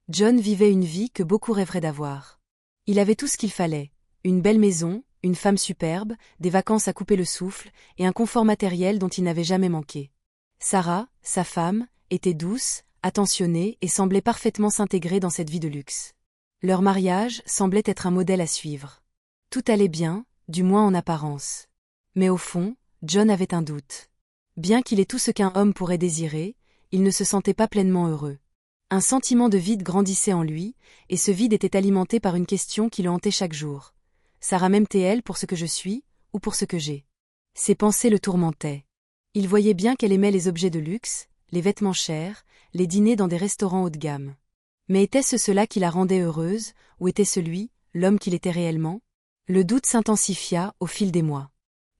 John vivait une vie que beaucoup rêveraient d'avoir. Il avait tout ce qu'il fallait, une belle maison, une femme superbe, des vacances à couper le souffle, et un confort matériel dont il n'avait jamais manqué. Sarah, sa femme, était douce, attentionnée et semblait parfaitement s'intégrer dans cette vie de luxe. Leur mariage semblait être un modèle à suivre. Tout allait bien, du moins en apparence. Mais au fond, John avait un doute. Bien qu'il ait tout ce qu'un homme pourrait désirer, il ne se sentait pas pleinement heureux. Un sentiment de vide grandissait en lui, et ce vide était alimenté par une question qui le hantait chaque jour. Sarah m'aime-t-elle pour ce que je suis, ou pour ce que j'ai? Ses pensées le tourmentaient. Il voyait bien qu'elle aimait les objets de luxe, les vêtements chers, les dîners dans des restaurants haut de gamme. Mais était-ce cela qui la rendait heureuse, ou était-ce lui, l'homme qu'il était réellement? Le doute s'intensifia au fil des mois.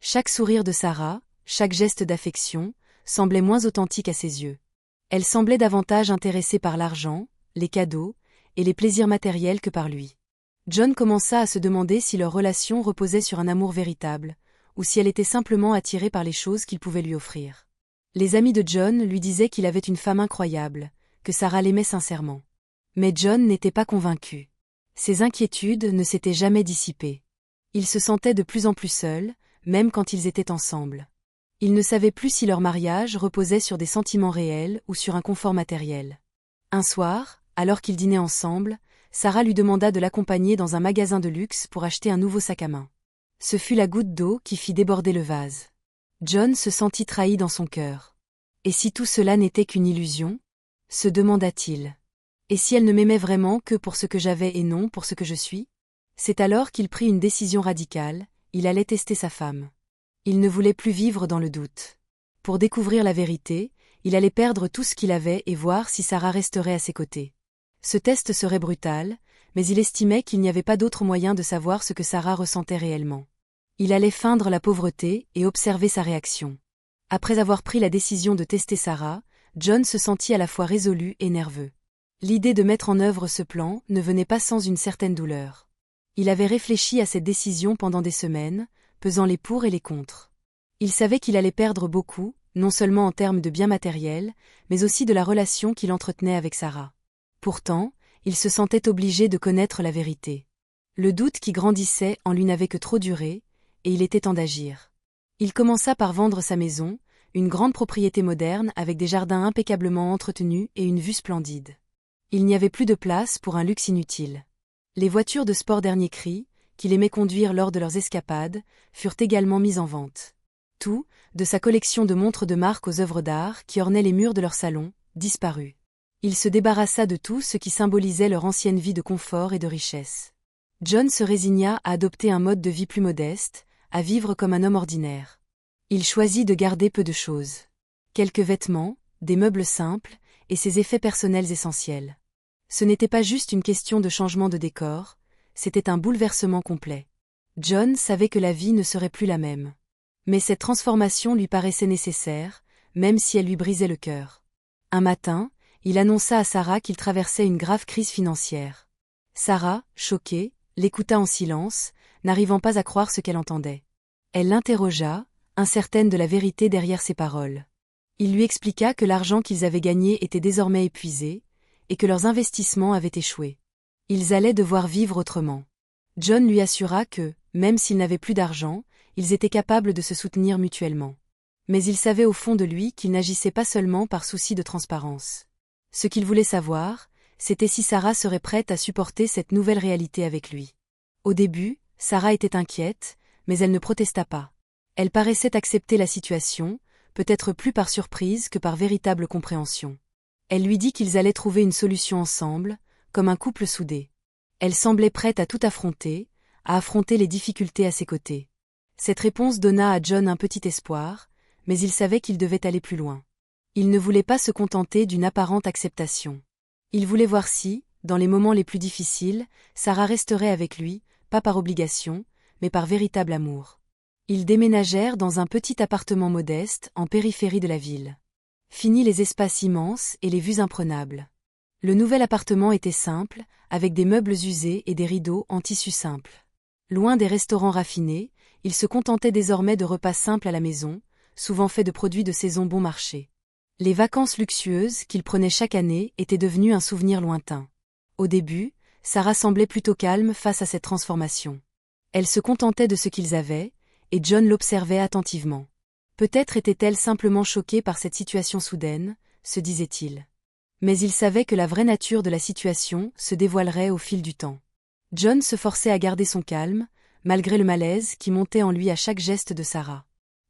Chaque sourire de Sarah, chaque geste d'affection, semblait moins authentique à ses yeux. Elle semblait davantage intéressée par l'argent, les cadeaux, et les plaisirs matériels que par lui. John commença à se demander si leur relation reposait sur un amour véritable, ou si elle était simplement attirée par les choses qu'il pouvait lui offrir. Les amis de John lui disaient qu'il avait une femme incroyable, que Sarah l'aimait sincèrement. Mais John n'était pas convaincu. Ses inquiétudes ne s'étaient jamais dissipées. Il se sentait de plus en plus seul, même quand ils étaient ensemble. Il ne savait plus si leur mariage reposait sur des sentiments réels ou sur un confort matériel. Un soir, alors qu'ils dînaient ensemble, Sarah lui demanda de l'accompagner dans un magasin de luxe pour acheter un nouveau sac à main. Ce fut la goutte d'eau qui fit déborder le vase. John se sentit trahi dans son cœur. Et si tout cela n'était qu'une illusion? Se demanda-t-il. Et si elle ne m'aimait vraiment que pour ce que j'avais et non pour ce que je suis? C'est alors qu'il prit une décision radicale, il allait tester sa femme. Il ne voulait plus vivre dans le doute. Pour découvrir la vérité, il allait perdre tout ce qu'il avait et voir si Sarah resterait à ses côtés. Ce test serait brutal, mais il estimait qu'il n'y avait pas d'autre moyen de savoir ce que Sarah ressentait réellement. Il allait feindre la pauvreté et observer sa réaction. Après avoir pris la décision de tester Sarah, John se sentit à la fois résolu et nerveux. L'idée de mettre en œuvre ce plan ne venait pas sans une certaine douleur. Il avait réfléchi à cette décision pendant des semaines, pesant les pour et les contre. Il savait qu'il allait perdre beaucoup, non seulement en termes de biens matériels, mais aussi de la relation qu'il entretenait avec Sarah. Pourtant, il se sentait obligé de connaître la vérité. Le doute qui grandissait en lui n'avait que trop duré, et il était temps d'agir. Il commença par vendre sa maison, une grande propriété moderne avec des jardins impeccablement entretenus et une vue splendide. Il n'y avait plus de place pour un luxe inutile. Les voitures de sport dernier cri, qu'il aimait conduire lors de leurs escapades, furent également mises en vente. Tout, de sa collection de montres de marque aux œuvres d'art qui ornaient les murs de leur salon, disparut. Il se débarrassa de tout ce qui symbolisait leur ancienne vie de confort et de richesse. John se résigna à adopter un mode de vie plus modeste, à vivre comme un homme ordinaire. Il choisit de garder peu de choses. Quelques vêtements, des meubles simples, et ses effets personnels essentiels. Ce n'était pas juste une question de changement de décor, c'était un bouleversement complet. John savait que la vie ne serait plus la même. Mais cette transformation lui paraissait nécessaire, même si elle lui brisait le cœur. Un matin, il annonça à Sarah qu'il traversait une grave crise financière. Sarah, choquée, l'écouta en silence, n'arrivant pas à croire ce qu'elle entendait. Elle l'interrogea, incertaine de la vérité derrière ses paroles. Il lui expliqua que l'argent qu'ils avaient gagné était désormais épuisé, et que leurs investissements avaient échoué. Ils allaient devoir vivre autrement. John lui assura que, même s'ils n'avaient plus d'argent, ils étaient capables de se soutenir mutuellement. Mais il savait au fond de lui qu'il n'agissait pas seulement par souci de transparence. Ce qu'il voulait savoir, c'était si Sarah serait prête à supporter cette nouvelle réalité avec lui. Au début, Sarah était inquiète, mais elle ne protesta pas. Elle paraissait accepter la situation, peut-être plus par surprise que par véritable compréhension. Elle lui dit qu'ils allaient trouver une solution ensemble, comme un couple soudé. Elle semblait prête à tout affronter, à affronter les difficultés à ses côtés. Cette réponse donna à John un petit espoir, mais il savait qu'il devait aller plus loin. Il ne voulait pas se contenter d'une apparente acceptation. Il voulait voir si, dans les moments les plus difficiles, Sarah resterait avec lui, pas par obligation, mais par véritable amour. Ils déménagèrent dans un petit appartement modeste en périphérie de la ville. Fini les espaces immenses et les vues imprenables. Le nouvel appartement était simple, avec des meubles usés et des rideaux en tissu simple. Loin des restaurants raffinés, il se contentait désormais de repas simples à la maison, souvent faits de produits de saison bon marché. Les vacances luxueuses qu'il prenait chaque année étaient devenues un souvenir lointain. Au début, Sarah semblait plutôt calme face à cette transformation. Elle se contentait de ce qu'ils avaient, et John l'observait attentivement. Peut-être était-elle simplement choquée par cette situation soudaine, se disait-il. Mais il savait que la vraie nature de la situation se dévoilerait au fil du temps. John se forçait à garder son calme, malgré le malaise qui montait en lui à chaque geste de Sarah.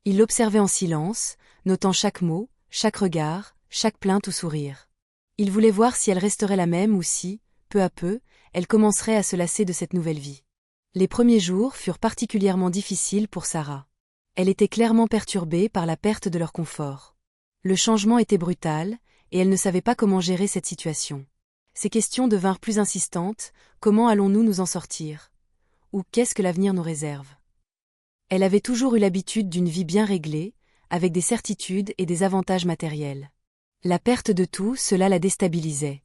Il l'observait en silence, notant chaque mot, chaque regard, chaque plainte ou sourire. Il voulait voir si elle resterait la même ou si, peu à peu, elle commencerait à se lasser de cette nouvelle vie. Les premiers jours furent particulièrement difficiles pour Sarah. Elle était clairement perturbée par la perte de leur confort. Le changement était brutal, et elle ne savait pas comment gérer cette situation. Ses questions devinrent plus insistantes: comment allons-nous nous en sortir? Ou qu'est-ce que l'avenir nous réserve? Elle avait toujours eu l'habitude d'une vie bien réglée, avec des certitudes et des avantages matériels. La perte de tout, cela la déstabilisait.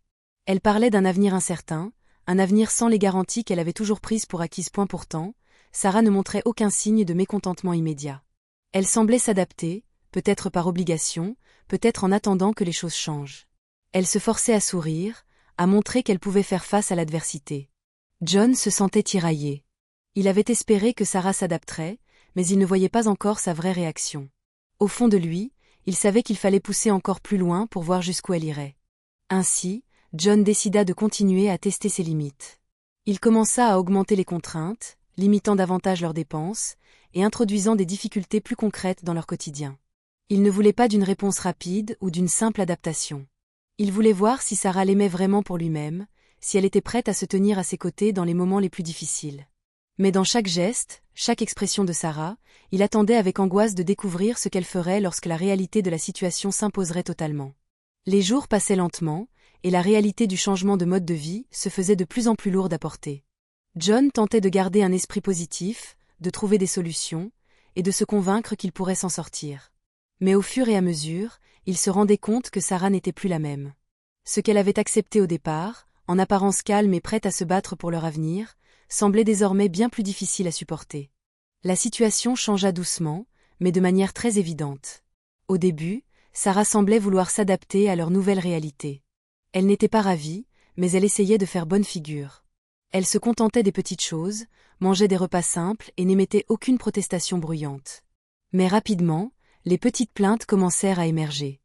Elle parlait d'un avenir incertain, un avenir sans les garanties qu'elle avait toujours prises pour acquises. Pourtant, Sarah ne montrait aucun signe de mécontentement immédiat. Elle semblait s'adapter, peut-être par obligation, peut-être en attendant que les choses changent. Elle se forçait à sourire, à montrer qu'elle pouvait faire face à l'adversité. John se sentait tiraillé. Il avait espéré que Sarah s'adapterait, mais il ne voyait pas encore sa vraie réaction. Au fond de lui, il savait qu'il fallait pousser encore plus loin pour voir jusqu'où elle irait. Ainsi, John décida de continuer à tester ses limites. Il commença à augmenter les contraintes, limitant davantage leurs dépenses, et introduisant des difficultés plus concrètes dans leur quotidien. Il ne voulait pas d'une réponse rapide ou d'une simple adaptation. Il voulait voir si Sarah l'aimait vraiment pour lui-même, si elle était prête à se tenir à ses côtés dans les moments les plus difficiles. Mais dans chaque geste, chaque expression de Sarah, il attendait avec angoisse de découvrir ce qu'elle ferait lorsque la réalité de la situation s'imposerait totalement. Les jours passaient lentement, et la réalité du changement de mode de vie se faisait de plus en plus lourde à porter. John tentait de garder un esprit positif, de trouver des solutions, et de se convaincre qu'il pourrait s'en sortir. Mais au fur et à mesure, il se rendait compte que Sarah n'était plus la même. Ce qu'elle avait accepté au départ, en apparence calme et prête à se battre pour leur avenir, semblait désormais bien plus difficile à supporter. La situation changea doucement, mais de manière très évidente. Au début, Sarah semblait vouloir s'adapter à leur nouvelle réalité. Elle n'était pas ravie, mais elle essayait de faire bonne figure. Elle se contentait des petites choses, mangeait des repas simples et n'émettait aucune protestation bruyante. Mais rapidement, les petites plaintes commencèrent à émerger.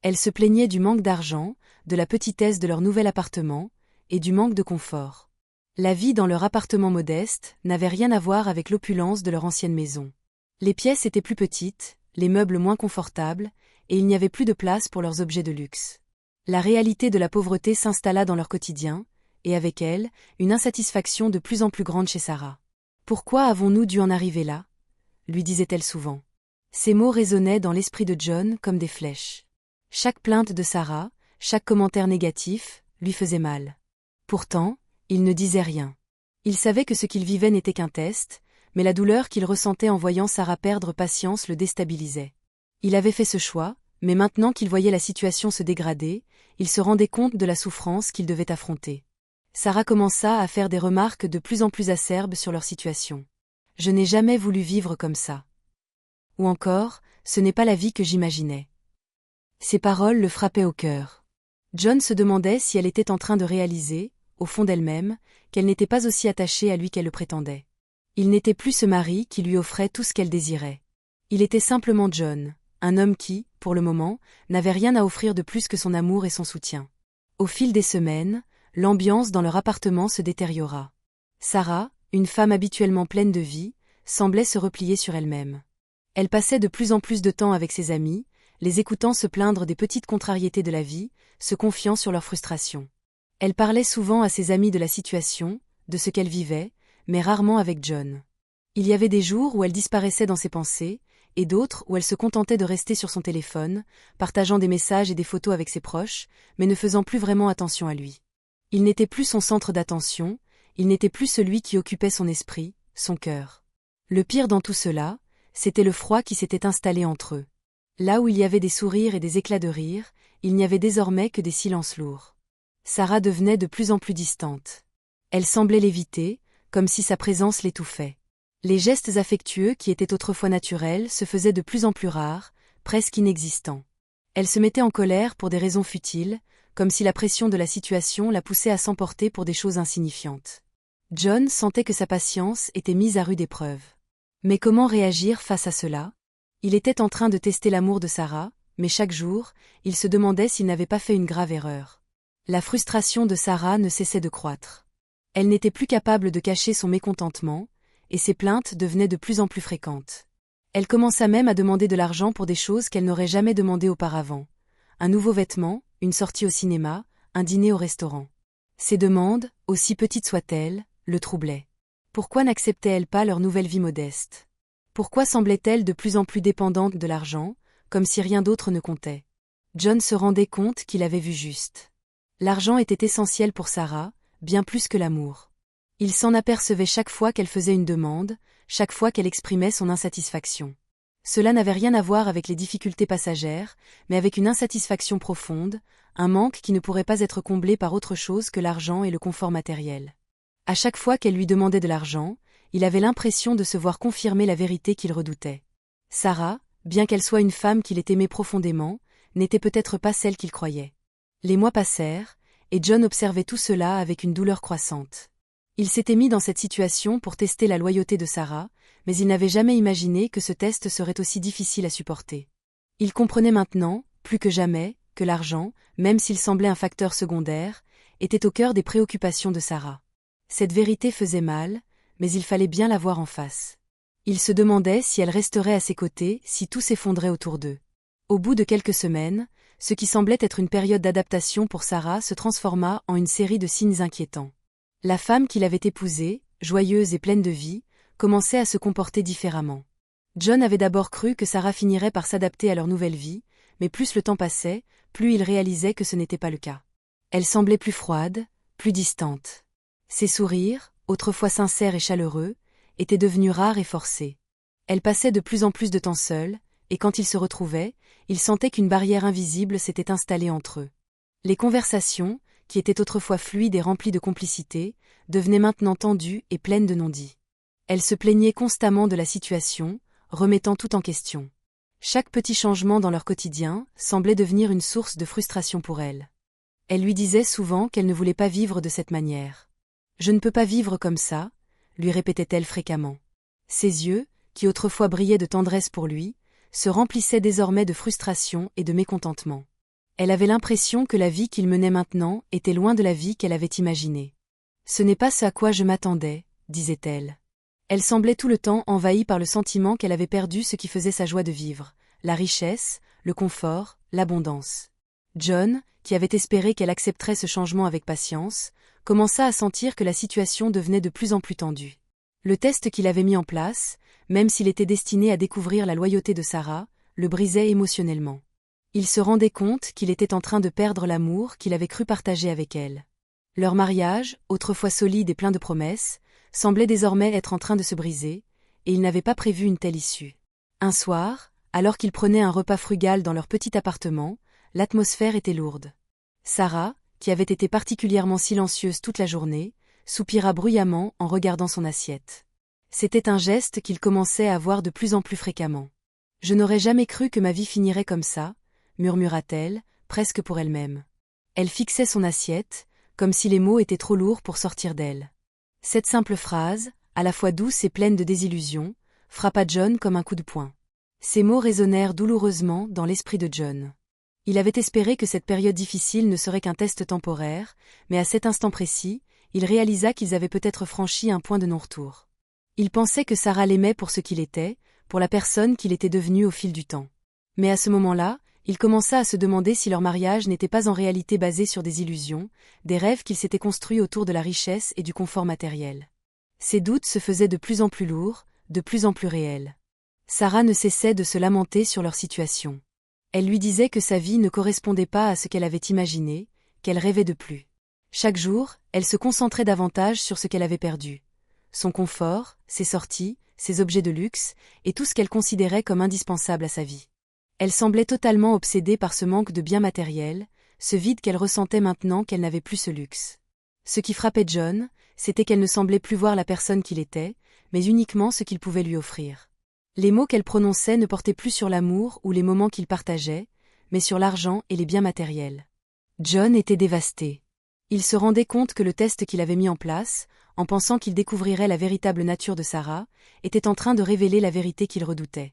Elle se plaignait du manque d'argent, de la petitesse de leur nouvel appartement, et du manque de confort. La vie dans leur appartement modeste n'avait rien à voir avec l'opulence de leur ancienne maison. Les pièces étaient plus petites, les meubles moins confortables, et il n'y avait plus de place pour leurs objets de luxe. La réalité de la pauvreté s'installa dans leur quotidien, et avec elle, une insatisfaction de plus en plus grande chez Sarah. « Pourquoi avons-nous dû en arriver là ?» lui disait-elle souvent. Ces mots résonnaient dans l'esprit de John comme des flèches. Chaque plainte de Sarah, chaque commentaire négatif, lui faisait mal. Pourtant, il ne disait rien. Il savait que ce qu'il vivait n'était qu'un test, mais la douleur qu'il ressentait en voyant Sarah perdre patience le déstabilisait. Il avait fait ce choix, mais maintenant qu'il voyait la situation se dégrader, il se rendait compte de la souffrance qu'il devait affronter. Sarah commença à faire des remarques de plus en plus acerbes sur leur situation. « Je n'ai jamais voulu vivre comme ça. » Ou encore, « Ce n'est pas la vie que j'imaginais. » Ces paroles le frappaient au cœur. John se demandait si elle était en train de réaliser, au fond d'elle-même, qu'elle n'était pas aussi attachée à lui qu'elle le prétendait. Il n'était plus ce mari qui lui offrait tout ce qu'elle désirait. Il était simplement John, un homme qui, pour le moment, n'avait rien à offrir de plus que son amour et son soutien. Au fil des semaines, l'ambiance dans leur appartement se détériora. Sarah, une femme habituellement pleine de vie, semblait se replier sur elle-même. Elle passait de plus en plus de temps avec ses amis, les écoutant se plaindre des petites contrariétés de la vie, se confiant sur leurs frustrations. Elle parlait souvent à ses amis de la situation, de ce qu'elle vivait, mais rarement avec John. Il y avait des jours où elle disparaissait dans ses pensées, et d'autres où elle se contentait de rester sur son téléphone, partageant des messages et des photos avec ses proches, mais ne faisant plus vraiment attention à lui. Il n'était plus son centre d'attention, il n'était plus celui qui occupait son esprit, son cœur. Le pire dans tout cela, c'était le froid qui s'était installé entre eux. Là où il y avait des sourires et des éclats de rire, il n'y avait désormais que des silences lourds. Sarah devenait de plus en plus distante. Elle semblait l'éviter, comme si sa présence l'étouffait. Les gestes affectueux qui étaient autrefois naturels se faisaient de plus en plus rares, presque inexistants. Elle se mettait en colère pour des raisons futiles, comme si la pression de la situation la poussait à s'emporter pour des choses insignifiantes. John sentait que sa patience était mise à rude épreuve. Mais comment réagir face à cela? Il était en train de tester l'amour de Sarah, mais chaque jour, il se demandait s'il n'avait pas fait une grave erreur. La frustration de Sarah ne cessait de croître. Elle n'était plus capable de cacher son mécontentement, et ses plaintes devenaient de plus en plus fréquentes. Elle commença même à demander de l'argent pour des choses qu'elle n'aurait jamais demandées auparavant. Un nouveau vêtement, une sortie au cinéma, un dîner au restaurant. Ces demandes, aussi petites soient-elles, le troublaient. Pourquoi n'acceptait-elle pas leur nouvelle vie modeste? Pourquoi semblait-elle de plus en plus dépendante de l'argent, comme si rien d'autre ne comptait? John se rendait compte qu'il avait vu juste. L'argent était essentiel pour Sarah, bien plus que l'amour. Il s'en apercevait chaque fois qu'elle faisait une demande, chaque fois qu'elle exprimait son insatisfaction. Cela n'avait rien à voir avec les difficultés passagères, mais avec une insatisfaction profonde, un manque qui ne pourrait pas être comblé par autre chose que l'argent et le confort matériel. À chaque fois qu'elle lui demandait de l'argent, il avait l'impression de se voir confirmer la vérité qu'il redoutait. Sarah, bien qu'elle soit une femme qu'il aimait profondément, n'était peut-être pas celle qu'il croyait. Les mois passèrent, et John observait tout cela avec une douleur croissante. Il s'était mis dans cette situation pour tester la loyauté de Sarah, mais il n'avait jamais imaginé que ce test serait aussi difficile à supporter. Il comprenait maintenant, plus que jamais, que l'argent, même s'il semblait un facteur secondaire, était au cœur des préoccupations de Sarah. Cette vérité faisait mal, mais il fallait bien la voir en face. Il se demandait si elle resterait à ses côtés, si tout s'effondrait autour d'eux. Au bout de quelques semaines, ce qui semblait être une période d'adaptation pour Sarah se transforma en une série de signes inquiétants. La femme qu'il avait épousée, joyeuse et pleine de vie, commençait à se comporter différemment. John avait d'abord cru que Sarah finirait par s'adapter à leur nouvelle vie, mais plus le temps passait, plus il réalisait que ce n'était pas le cas. Elle semblait plus froide, plus distante. Ses sourires, autrefois sincères et chaleureux, étaient devenus rares et forcés. Elle passait de plus en plus de temps seule, et quand ils se retrouvaient, il sentait qu'une barrière invisible s'était installée entre eux. Les conversations, qui étaient autrefois fluides et remplies de complicité, devenaient maintenant tendues et pleines de non-dits. Elle se plaignait constamment de la situation, remettant tout en question. Chaque petit changement dans leur quotidien semblait devenir une source de frustration pour elle. Elle lui disait souvent qu'elle ne voulait pas vivre de cette manière. « Je ne peux pas vivre comme ça », lui répétait-elle fréquemment. Ses yeux, qui autrefois brillaient de tendresse pour lui, se remplissaient désormais de frustration et de mécontentement. Elle avait l'impression que la vie qu'il menait maintenant était loin de la vie qu'elle avait imaginée. « Ce n'est pas ce à quoi je m'attendais », disait-elle. Elle semblait tout le temps envahie par le sentiment qu'elle avait perdu ce qui faisait sa joie de vivre, la richesse, le confort, l'abondance. John, qui avait espéré qu'elle accepterait ce changement avec patience, commença à sentir que la situation devenait de plus en plus tendue. Le test qu'il avait mis en place, même s'il était destiné à découvrir la loyauté de Sarah, le brisait émotionnellement. Il se rendait compte qu'il était en train de perdre l'amour qu'il avait cru partager avec elle. Leur mariage, autrefois solide et plein de promesses, semblait désormais être en train de se briser, et il n'avait pas prévu une telle issue. Un soir, alors qu'ils prenaient un repas frugal dans leur petit appartement, l'atmosphère était lourde. Sarah, qui avait été particulièrement silencieuse toute la journée, soupira bruyamment en regardant son assiette. C'était un geste qu'il commençait à avoir de plus en plus fréquemment. « Je n'aurais jamais cru que ma vie finirait comme ça », murmura-t-elle, presque pour elle-même. Elle fixait son assiette, comme si les mots étaient trop lourds pour sortir d'elle. Cette simple phrase, à la fois douce et pleine de désillusion, frappa John comme un coup de poing. Ces mots résonnèrent douloureusement dans l'esprit de John. Il avait espéré que cette période difficile ne serait qu'un test temporaire, mais à cet instant précis, il réalisa qu'ils avaient peut-être franchi un point de non-retour. Il pensait que Sarah l'aimait pour ce qu'il était, pour la personne qu'il était devenu au fil du temps. Mais à ce moment-là, il commença à se demander si leur mariage n'était pas en réalité basé sur des illusions, des rêves qu'il s'était construits autour de la richesse et du confort matériel. Ses doutes se faisaient de plus en plus lourds, de plus en plus réels. Sarah ne cessait de se lamenter sur leur situation. Elle lui disait que sa vie ne correspondait pas à ce qu'elle avait imaginé, qu'elle rêvait de plus. Chaque jour, elle se concentrait davantage sur ce qu'elle avait perdu. Son confort, ses sorties, ses objets de luxe, et tout ce qu'elle considérait comme indispensable à sa vie. Elle semblait totalement obsédée par ce manque de biens matériels, ce vide qu'elle ressentait maintenant qu'elle n'avait plus ce luxe. Ce qui frappait John, c'était qu'elle ne semblait plus voir la personne qu'il était, mais uniquement ce qu'il pouvait lui offrir. Les mots qu'elle prononçait ne portaient plus sur l'amour ou les moments qu'ils partageaient, mais sur l'argent et les biens matériels. John était dévasté. Il se rendait compte que le test qu'il avait mis en place, en pensant qu'il découvrirait la véritable nature de Sarah, était en train de révéler la vérité qu'il redoutait.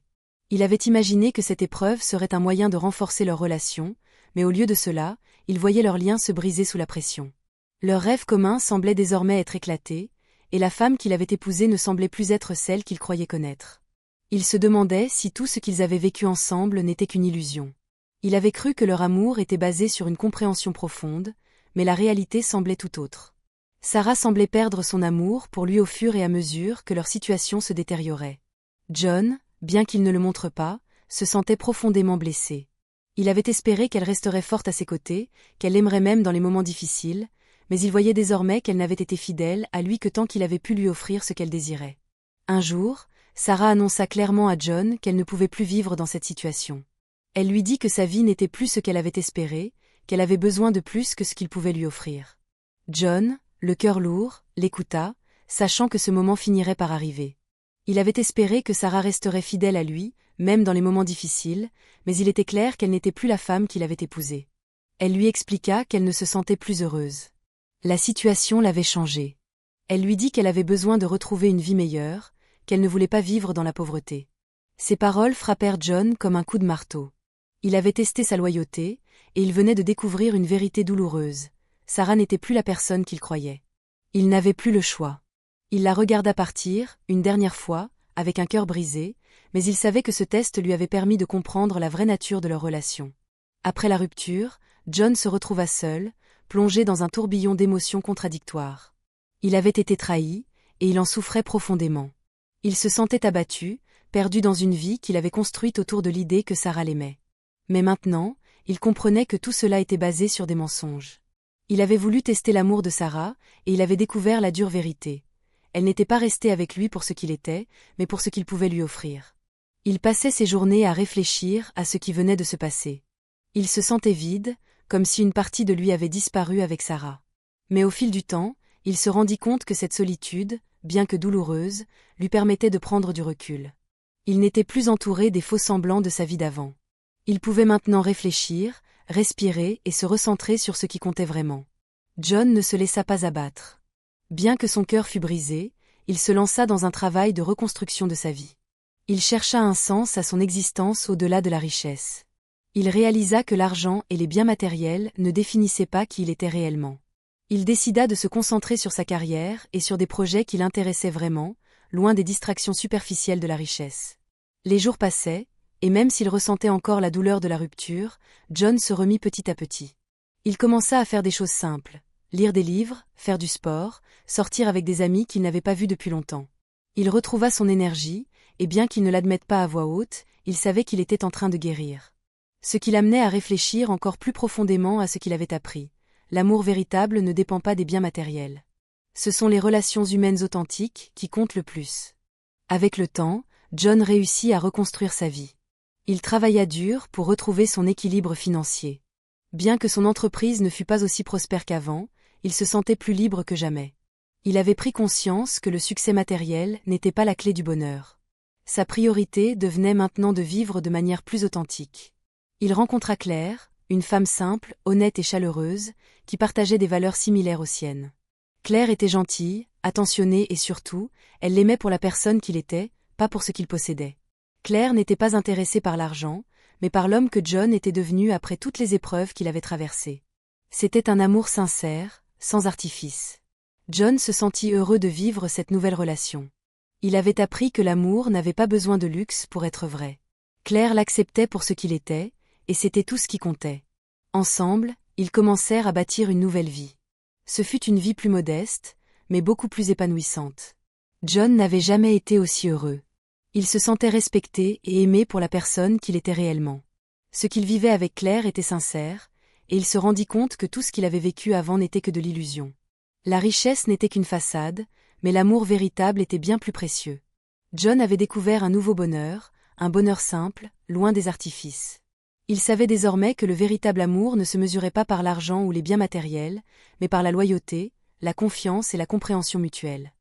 Il avait imaginé que cette épreuve serait un moyen de renforcer leur relation, mais au lieu de cela, il voyait leur lien se briser sous la pression. Leur rêve commun semblait désormais être éclaté, et la femme qu'il avait épousée ne semblait plus être celle qu'il croyait connaître. Il se demandait si tout ce qu'ils avaient vécu ensemble n'était qu'une illusion. Il avait cru que leur amour était basé sur une compréhension profonde, mais la réalité semblait tout autre. Sarah semblait perdre son amour pour lui au fur et à mesure que leur situation se détériorait. John, bien qu'il ne le montre pas, se sentait profondément blessé. Il avait espéré qu'elle resterait forte à ses côtés, qu'elle l'aimerait même dans les moments difficiles, mais il voyait désormais qu'elle n'avait été fidèle à lui que tant qu'il avait pu lui offrir ce qu'elle désirait. Un jour, Sarah annonça clairement à John qu'elle ne pouvait plus vivre dans cette situation. Elle lui dit que sa vie n'était plus ce qu'elle avait espéré, qu'elle avait besoin de plus que ce qu'il pouvait lui offrir. John, le cœur lourd, l'écouta, sachant que ce moment finirait par arriver. Il avait espéré que Sarah resterait fidèle à lui, même dans les moments difficiles, mais il était clair qu'elle n'était plus la femme qu'il avait épousée. Elle lui expliqua qu'elle ne se sentait plus heureuse. La situation l'avait changée. Elle lui dit qu'elle avait besoin de retrouver une vie meilleure, qu'elle ne voulait pas vivre dans la pauvreté. Ces paroles frappèrent John comme un coup de marteau. Il avait testé sa loyauté, et il venait de découvrir une vérité douloureuse. Sarah n'était plus la personne qu'il croyait. Il n'avait plus le choix. Il la regarda partir, une dernière fois, avec un cœur brisé, mais il savait que ce test lui avait permis de comprendre la vraie nature de leur relation. Après la rupture, John se retrouva seul, plongé dans un tourbillon d'émotions contradictoires. Il avait été trahi, et il en souffrait profondément. Il se sentait abattu, perdu dans une vie qu'il avait construite autour de l'idée que Sarah l'aimait. Mais maintenant, il comprenait que tout cela était basé sur des mensonges. Il avait voulu tester l'amour de Sarah, et il avait découvert la dure vérité. Elle n'était pas restée avec lui pour ce qu'il était, mais pour ce qu'il pouvait lui offrir. Il passait ses journées à réfléchir à ce qui venait de se passer. Il se sentait vide, comme si une partie de lui avait disparu avec Sarah. Mais au fil du temps, il se rendit compte que cette solitude, bien que douloureuse, lui permettait de prendre du recul. Il n'était plus entouré des faux semblants de sa vie d'avant. Il pouvait maintenant réfléchir, respirer et se recentrer sur ce qui comptait vraiment. John ne se laissa pas abattre. Bien que son cœur fût brisé, il se lança dans un travail de reconstruction de sa vie. Il chercha un sens à son existence au-delà de la richesse. Il réalisa que l'argent et les biens matériels ne définissaient pas qui il était réellement. Il décida de se concentrer sur sa carrière et sur des projets qui l'intéressaient vraiment, loin des distractions superficielles de la richesse. Les jours passaient, et même s'il ressentait encore la douleur de la rupture, John se remit petit à petit. Il commença à faire des choses simples, lire des livres, faire du sport, sortir avec des amis qu'il n'avait pas vus depuis longtemps. Il retrouva son énergie, et bien qu'il ne l'admette pas à voix haute, il savait qu'il était en train de guérir. Ce qui l'amenait à réfléchir encore plus profondément à ce qu'il avait appris. L'amour véritable ne dépend pas des biens matériels. Ce sont les relations humaines authentiques qui comptent le plus. Avec le temps, John réussit à reconstruire sa vie. Il travailla dur pour retrouver son équilibre financier. Bien que son entreprise ne fût pas aussi prospère qu'avant, il se sentait plus libre que jamais. Il avait pris conscience que le succès matériel n'était pas la clé du bonheur. Sa priorité devenait maintenant de vivre de manière plus authentique. Il rencontra Claire, une femme simple, honnête et chaleureuse, qui partageait des valeurs similaires aux siennes. Claire était gentille, attentionnée et surtout, elle l'aimait pour la personne qu'il était, pas pour ce qu'il possédait. Claire n'était pas intéressée par l'argent, mais par l'homme que John était devenu après toutes les épreuves qu'il avait traversées. C'était un amour sincère, sans artifice. John se sentit heureux de vivre cette nouvelle relation. Il avait appris que l'amour n'avait pas besoin de luxe pour être vrai. Claire l'acceptait pour ce qu'il était, et c'était tout ce qui comptait. Ensemble, ils commencèrent à bâtir une nouvelle vie. Ce fut une vie plus modeste, mais beaucoup plus épanouissante. John n'avait jamais été aussi heureux. Il se sentait respecté et aimé pour la personne qu'il était réellement. Ce qu'il vivait avec Claire était sincère, et il se rendit compte que tout ce qu'il avait vécu avant n'était que de l'illusion. La richesse n'était qu'une façade, mais l'amour véritable était bien plus précieux. John avait découvert un nouveau bonheur, un bonheur simple, loin des artifices. Il savait désormais que le véritable amour ne se mesurait pas par l'argent ou les biens matériels, mais par la loyauté, la confiance et la compréhension mutuelle.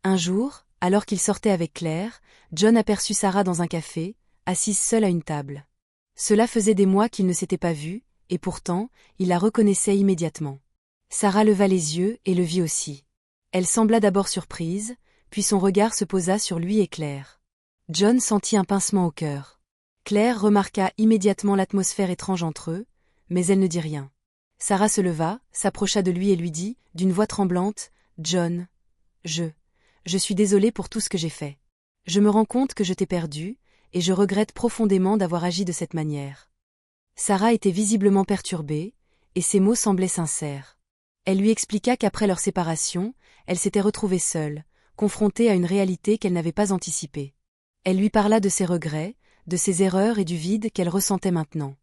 Un jour, alors qu'il sortait avec Claire, John aperçut Sarah dans un café, assise seule à une table. Cela faisait des mois qu'ils ne s'étaient pas vus, et pourtant, il la reconnaissait immédiatement. Sarah leva les yeux et le vit aussi. Elle sembla d'abord surprise, puis son regard se posa sur lui et Claire. John sentit un pincement au cœur. Claire remarqua immédiatement l'atmosphère étrange entre eux, mais elle ne dit rien. Sarah se leva, s'approcha de lui et lui dit, d'une voix tremblante, « John, je suis désolée pour tout ce que j'ai fait. Je me rends compte que je t'ai perdu, et je regrette profondément d'avoir agi de cette manière. » Sarah était visiblement perturbée, et ses mots semblaient sincères. Elle lui expliqua qu'après leur séparation, elle s'était retrouvée seule, confrontée à une réalité qu'elle n'avait pas anticipée. Elle lui parla de ses regrets, de ses erreurs et du vide qu'elle ressentait maintenant.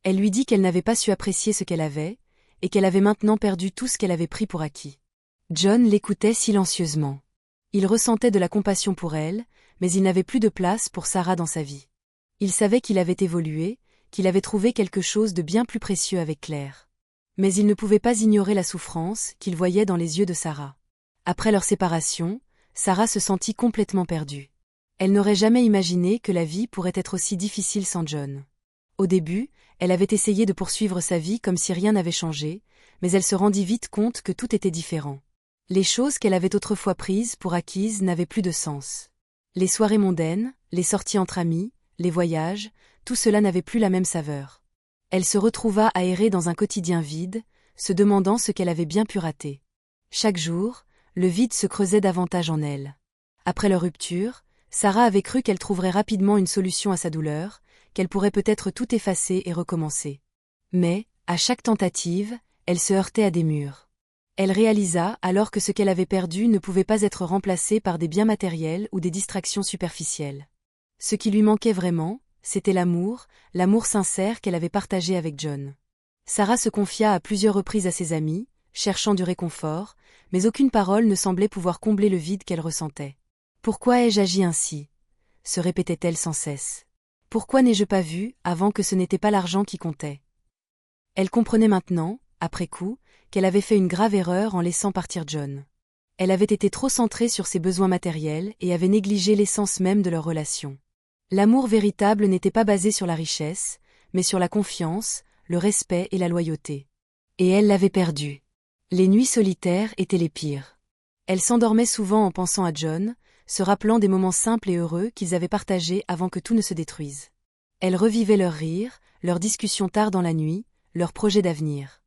Elle lui dit qu'elle n'avait pas su apprécier ce qu'elle avait, et qu'elle avait maintenant perdu tout ce qu'elle avait pris pour acquis. John l'écoutait silencieusement. Il ressentait de la compassion pour elle, mais il n'avait plus de place pour Sarah dans sa vie. Il savait qu'il avait évolué, qu'il avait trouvé quelque chose de bien plus précieux avec Claire. Mais il ne pouvait pas ignorer la souffrance qu'il voyait dans les yeux de Sarah. Après leur séparation, Sarah se sentit complètement perdue. Elle n'aurait jamais imaginé que la vie pourrait être aussi difficile sans John. Au début, elle avait essayé de poursuivre sa vie comme si rien n'avait changé, mais elle se rendit vite compte que tout était différent. Les choses qu'elle avait autrefois prises pour acquises n'avaient plus de sens. Les soirées mondaines, les sorties entre amis, les voyages, tout cela n'avait plus la même saveur. Elle se retrouva à errer dans un quotidien vide, se demandant ce qu'elle avait bien pu rater. Chaque jour, le vide se creusait davantage en elle. Après leur rupture, Sarah avait cru qu'elle trouverait rapidement une solution à sa douleur, qu'elle pourrait peut-être tout effacer et recommencer. Mais, à chaque tentative, elle se heurtait à des murs. Elle réalisa alors que ce qu'elle avait perdu ne pouvait pas être remplacé par des biens matériels ou des distractions superficielles. Ce qui lui manquait vraiment, c'était l'amour sincère qu'elle avait partagé avec John. Sarah se confia à plusieurs reprises à ses amis, cherchant du réconfort, mais aucune parole ne semblait pouvoir combler le vide qu'elle ressentait. « Pourquoi ai-je agi ainsi ?» se répétait-elle sans cesse. « Pourquoi n'ai-je pas vu, avant que ce n'était pas l'argent qui comptait ?» Elle comprenait maintenant, après coup, qu'elle avait fait une grave erreur en laissant partir John. Elle avait été trop centrée sur ses besoins matériels et avait négligé l'essence même de leur relation. L'amour véritable n'était pas basé sur la richesse, mais sur la confiance, le respect et la loyauté. Et elle l'avait perdu. Les nuits solitaires étaient les pires. Elle s'endormait souvent en pensant à John, se rappelant des moments simples et heureux qu'ils avaient partagés avant que tout ne se détruise. Elle revivait leurs rires, leurs discussions tard dans la nuit, leurs projets d'avenir.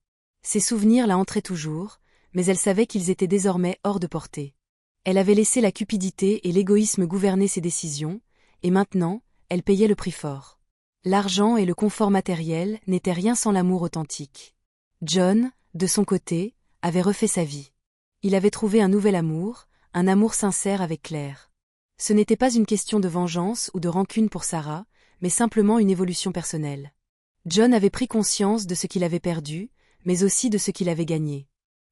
Ces souvenirs la hantaient toujours, mais elle savait qu'ils étaient désormais hors de portée. Elle avait laissé la cupidité et l'égoïsme gouverner ses décisions, et maintenant, elle payait le prix fort. L'argent et le confort matériel n'étaient rien sans l'amour authentique. John, de son côté, avait refait sa vie. Il avait trouvé un nouvel amour, un amour sincère avec Claire. Ce n'était pas une question de vengeance ou de rancune pour Sarah, mais simplement une évolution personnelle. John avait pris conscience de ce qu'il avait perdu, mais aussi de ce qu'il avait gagné.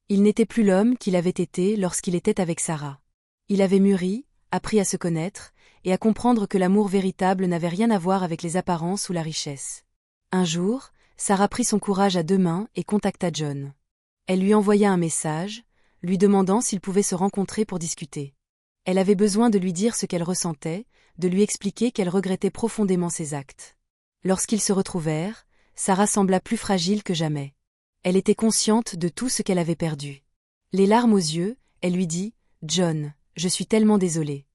Il n'était plus l'homme qu'il avait été lorsqu'il était avec Sarah. Il avait mûri, appris à se connaître, et à comprendre que l'amour véritable n'avait rien à voir avec les apparences ou la richesse. Un jour, Sarah prit son courage à deux mains et contacta John. Elle lui envoya un message, lui demandant s'ils pouvaient se rencontrer pour discuter. Elle avait besoin de lui dire ce qu'elle ressentait, de lui expliquer qu'elle regrettait profondément ses actes. Lorsqu'ils se retrouvèrent, Sarah sembla plus fragile que jamais. Elle était consciente de tout ce qu'elle avait perdu. Les larmes aux yeux, elle lui dit « John, je suis tellement désolée.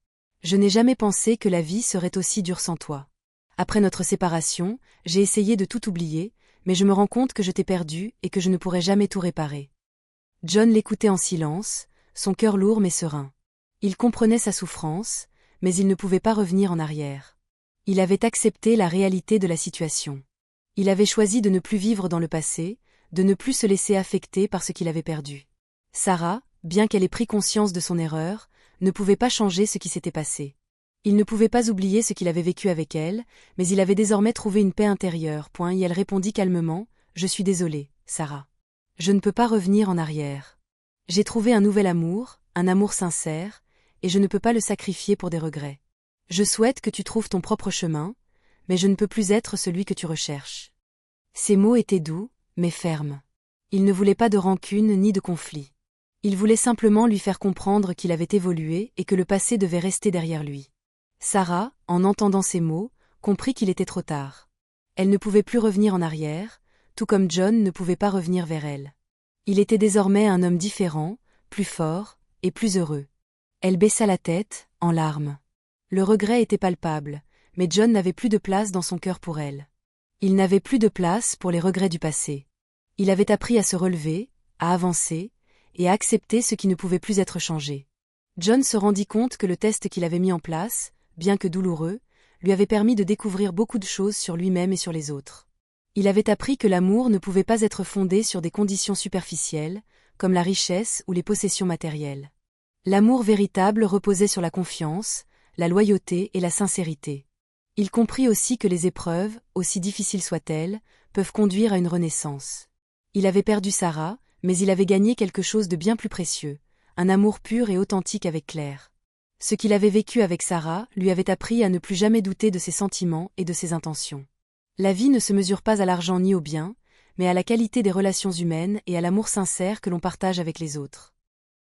Je n'ai jamais pensé que la vie serait aussi dure sans toi. Après notre séparation, j'ai essayé de tout oublier, mais je me rends compte que je t'ai perdu et que je ne pourrai jamais tout réparer. » John l'écoutait en silence, son cœur lourd mais serein. Il comprenait sa souffrance, mais il ne pouvait pas revenir en arrière. Il avait accepté la réalité de la situation. Il avait choisi de ne plus vivre dans le passé, de ne plus se laisser affecter par ce qu'il avait perdu. Sarah, bien qu'elle ait pris conscience de son erreur, ne pouvait pas changer ce qui s'était passé. Il ne pouvait pas oublier ce qu'il avait vécu avec elle, mais il avait désormais trouvé une paix intérieure. Et elle répondit calmement « Je suis désolée, Sarah. Je ne peux pas revenir en arrière. J'ai trouvé un nouvel amour, un amour sincère, et je ne peux pas le sacrifier pour des regrets. Je souhaite que tu trouves ton propre chemin, mais je ne peux plus être celui que tu recherches. » Ces mots étaient doux, mais fermes. Il ne voulait pas de rancune ni de conflit. Il voulait simplement lui faire comprendre qu'il avait évolué et que le passé devait rester derrière lui. Sarah, en entendant ces mots, comprit qu'il était trop tard. Elle ne pouvait plus revenir en arrière, tout comme John ne pouvait pas revenir vers elle. Il était désormais un homme différent, plus fort, et plus heureux. Elle baissa la tête, en larmes. Le regret était palpable, mais John n'avait plus de place dans son cœur pour elle. Il n'avait plus de place pour les regrets du passé. Il avait appris à se relever, à avancer, et à accepter ce qui ne pouvait plus être changé. John se rendit compte que le test qu'il avait mis en place, bien que douloureux, lui avait permis de découvrir beaucoup de choses sur lui-même et sur les autres. Il avait appris que l'amour ne pouvait pas être fondé sur des conditions superficielles, comme la richesse ou les possessions matérielles. L'amour véritable reposait sur la confiance, la loyauté et la sincérité. Il comprit aussi que les épreuves, aussi difficiles soient-elles, peuvent conduire à une renaissance. Il avait perdu Sarah, mais il avait gagné quelque chose de bien plus précieux, un amour pur et authentique avec Claire. Ce qu'il avait vécu avec Sarah lui avait appris à ne plus jamais douter de ses sentiments et de ses intentions. La vie ne se mesure pas à l'argent ni au bien, mais à la qualité des relations humaines et à l'amour sincère que l'on partage avec les autres.